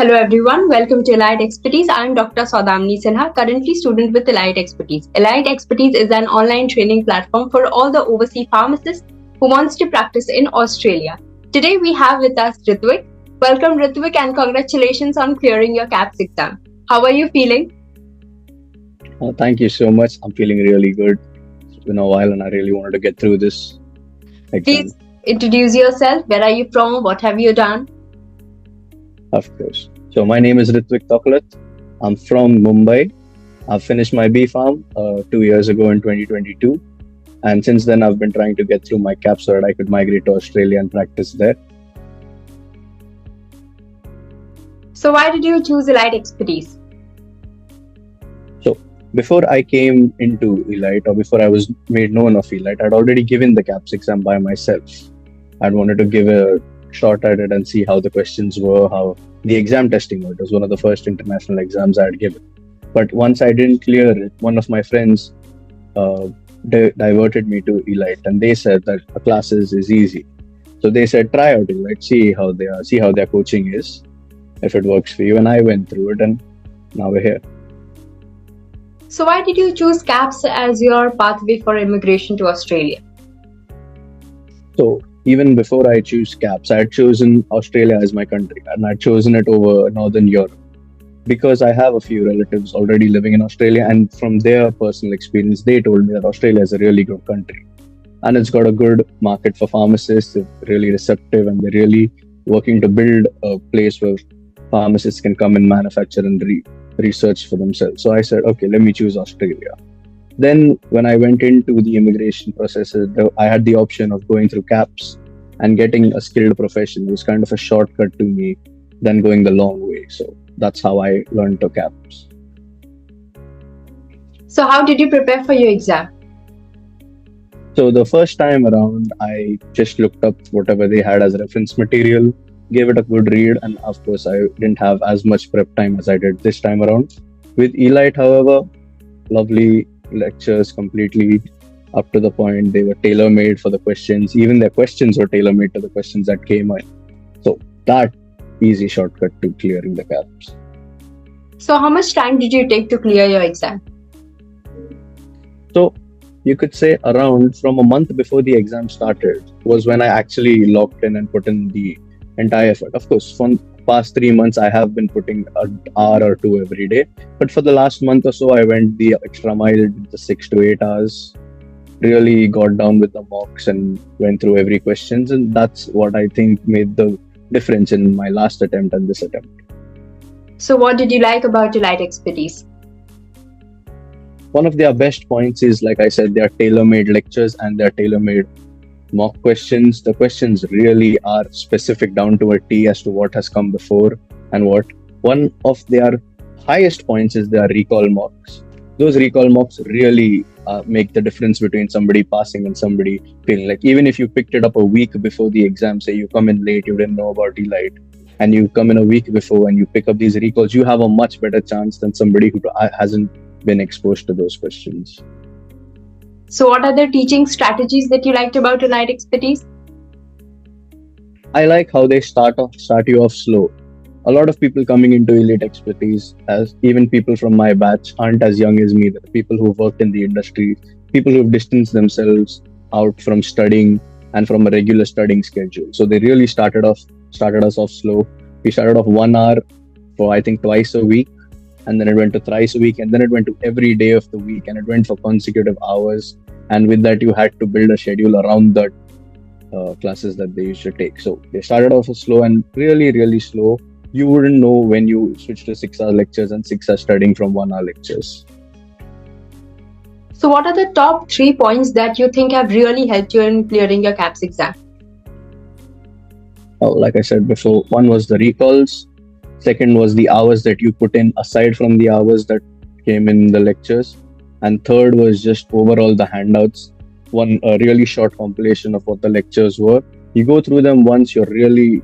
Hello everyone, welcome to Elite Expertise. I am Dr. Saudamni Sinha, currently student with Elite Expertise. Elite Expertise is an online training platform for all the overseas pharmacists who wants to practice in Australia. Today we have with us Rithwik. Welcome Rithwik and congratulations on clearing your KAPS exam. How are you feeling? Thank you so much. I'm feeling really good. It's been a while and I really wanted to get through this exam. Please introduce yourself. Where are you from? What have you done? Of course. So my name is Rithwik Saji. I'm from Mumbai. I finished my B.Pharm 2 years ago in 2022. And since then, I've been trying to get through my KAPS so that I could migrate to Australia and practice there. So why did you choose Elite Expertise? So before I came into Elite or before I was made known of Elite, I'd already given the KAPS exam by myself. I'd wanted to give a shot at it and see how the questions were, how the exam testing were. It was one of the first international exams I had given. But once I didn't clear it, one of my friends diverted me to Elite, and they said that the classes is easy. So they said, try out Elite, see how their coaching is, if it works for you. And I went through it, and now we're here. So why did you choose KAPS as your pathway for immigration to Australia? So even before I choose KAPS, I had chosen Australia as my country, and I'd chosen it over Northern Europe because I have a few relatives already living in Australia, and from their personal experience, they told me that Australia is a really good country, and it's got a good market for pharmacists. They're really receptive, and they're really working to build a place where pharmacists can come and manufacture and research for themselves. So I said, okay, let me choose Australia. Then when I went into the immigration processes, I had the option of going through KAPS and getting a skilled profession. It was kind of a shortcut to me than going the long way. So that's how I learned to KAPS. So how did you prepare for your exam? So the first time around, I just looked up whatever they had as reference material, gave it a good read, and of course, I didn't have as much prep time as I did this time around. With Elite, however, lovely lectures, completely up to the point. They were tailor-made for the questions. Even their questions were tailor-made to the questions that came in. So that easy shortcut to clearing the KAPS. So how much time did you take to clear your exam? So you could say around from a month before the exam started was when I actually locked in and put in the entire effort. Of course, for the past 3 months, I have been putting an hour or two every day. But for the last month or so, I went the extra mile, did the 6 to 8 hours, really got down with the mocks and went through every questions. And that's what I think made the difference in my last attempt and this attempt. So what did you like about Elite Expertise? One of their best points is, like I said, they are tailor-made lectures and they are tailor-made mock questions. The questions really are specific down to a T as to what has come before and what. One of their highest points is their recall mocks. Those recall mocks really make the difference between somebody passing and somebody failing. Like even if you picked it up a week before the exam, say you come in late, you didn't know about Elite, and you come in a week before and you pick up these recalls, you have a much better chance than somebody who hasn't been exposed to those questions. So what are the teaching strategies that you liked about Elite Expertise? I like how they start you off slow. A lot of people coming into Elite Expertise, as even people from my batch, aren't as young as me. There are people who've worked in the industry, people who've distanced themselves out from studying and from a regular studying schedule. So they really started us off slow. We started off 1 hour for I think twice a week, and then it went to thrice a week, and then it went to every day of the week, and it went for consecutive hours. And with that, you had to build a schedule around the classes that they used to take. So they started off slow and really, really slow. You wouldn't know when you switch to 6-hour lectures and 6 hours studying from 1 hour lectures. So what are the top 3 points that you think have really helped you in clearing your KAPS exam? Like I said before, one was the recalls. Second was the hours that you put in aside from the hours that came in the lectures. And third was just overall the handouts. A really short compilation of what the lectures were. You go through them once, you're really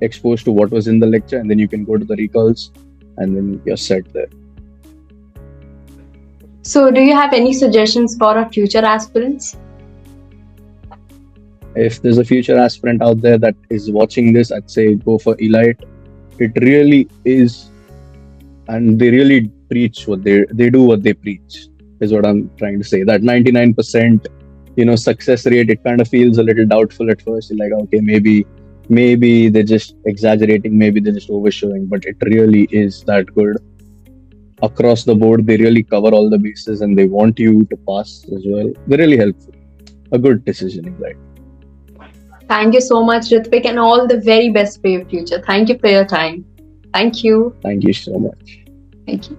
exposed to what was in the lecture, and then you can go to the recalls and then you're set there. So do you have any suggestions for our future aspirants? If there's a future aspirant out there that is watching this, I'd say go for Elite. it really is, and they really preach what they do what they preach, is what I'm trying to say. That 99%, success rate, it kind of feels a little doubtful at first. You're like, okay, maybe they're just exaggerating, maybe they're just overshowing, but it really is that good. Across the board, they really cover all the bases, and they want you to pass as well. They're really helpful. A good decisioning, right? Thank you so much, Rithwik, and all the very best for your future. Thank you for your time. Thank you. Thank you so much. Thank you.